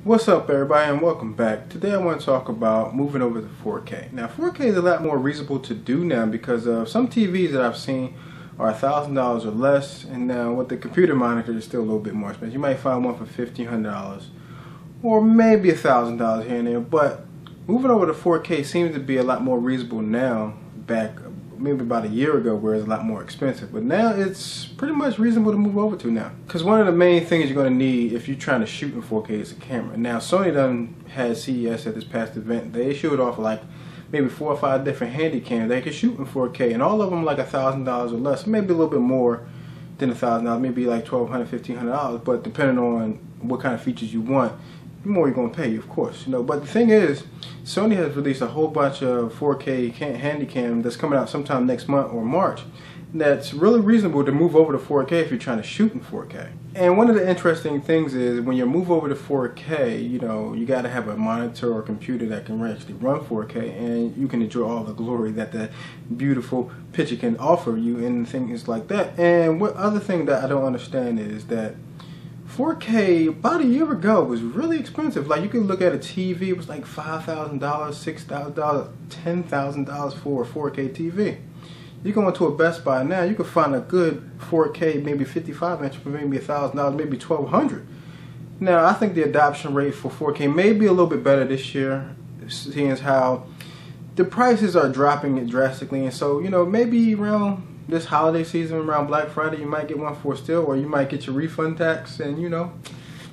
What's up everybody and welcome back. Today I want to talk about moving over to 4K. Now 4K is a lot more reasonable to do now because of some TVs that I've seen are $1,000 or less, and now with the computer monitor is still a little bit more expensive. You might find one for $1,500 or maybe $1,000 here and there, but moving over to 4K seems to be a lot more reasonable now, back maybe about a year ago where it's a lot more expensive, but now it's pretty much reasonable to move over to now. Because one of the main things you're going to need if you're trying to shoot in 4K is a camera. Now Sony done had CES at this past event. They showed off like maybe 4 or 5 different handy cams they can shoot in 4K, and all of them like $1,000 or less, maybe a little bit more than $1,000, maybe like $1,200, $1,500, but depending on what kind of features you want, the more you're going to pay, of course, you know. But the thing is, Sony has released a whole bunch of 4K handy cam that's coming out sometime next month or March. That's really reasonable to move over to 4K if you're trying to shoot in 4K. And one of the interesting things is when you move over to 4K, you know, you got to have a monitor or computer that can actually run 4K, and you can enjoy all the glory that the beautiful picture can offer you and things like that. And what other thing that I don't understand is that 4K about a year ago was really expensive. Like, you could look at a TV, it was like $5,000, $6,000, $10,000 for a 4K TV. You go into a Best Buy now, you can find a good 4K, maybe 55-inch for maybe $1,000, maybe $1,200. Now, I think the adoption rate for 4K may be a little bit better this year, seeing as how the prices are dropping drastically, and so, you know, maybe around this holiday season, around Black Friday, you might get one for a steal, or you might get your refund tax and, you know,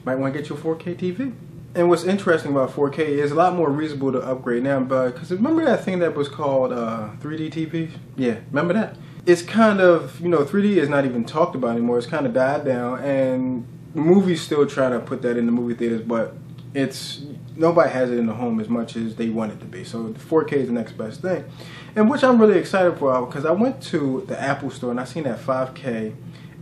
might want to get your 4K TV. And what's interesting about 4K is a lot more reasonable to upgrade now, because remember that thing that was called 3D TVs? Yeah, remember that? It's kind of, you know, 3D is not even talked about anymore. It's kind of died down, and movies still try to put that in the movie theaters, but it's nobody has it in the home as much as they want it to be. So 4K is the next best thing, and which I'm really excited for, because I went to the Apple store and I seen that 5K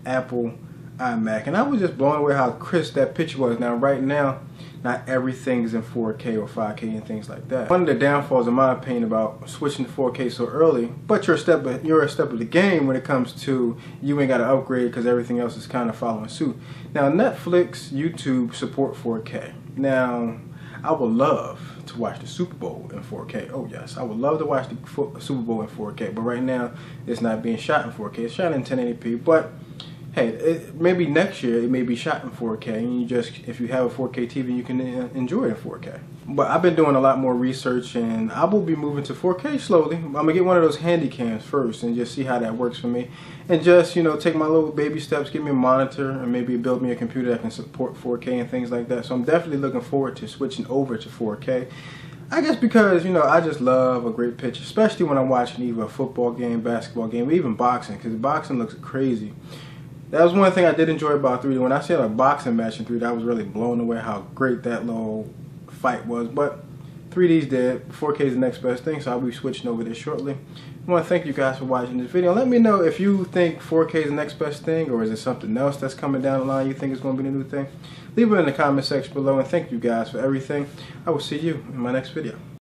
Apple iMac, and I was just blown away how crisp that picture was. Now right now, not everything is in 4K or 5K and things like that. One of the downfalls, in my opinion, about switching to 4K so early, but you're a step of the game when it comes to you ain't got to upgrade because everything else is kind of following suit. Now Netflix, YouTube support 4K. Now I would love to watch the Super Bowl in 4K. Oh yes, I would love to watch the Super Bowl in 4K, but right now it's not being shot in 4K. It's shot in 1080p, but hey, maybe next year it may be shot in 4K, and you just, if you have a 4K TV, you can enjoy it in 4K. But I've been doing a lot more research, and I will be moving to 4K slowly. I'm gonna get one of those handy cams first and just see how that works for me, and just, you know, take my little baby steps, get me a monitor, and maybe build me a computer that can support 4K and things like that. So I'm definitely looking forward to switching over to 4K. I guess because, you know, I just love a great picture, especially when I'm watching either a football game, basketball game, or even boxing, because boxing looks crazy. That was one thing I did enjoy about 3D. When I saw a boxing match in 3D, I was really blown away how great that little fight was. But 3D's dead. 4K is the next best thing, so I'll be switching over there shortly. I want to thank you guys for watching this video. Let me know if you think 4K is the next best thing, or is it something else that's coming down the line you think is going to be the new thing. Leave it in the comment section below, and thank you guys for everything. I will see you in my next video.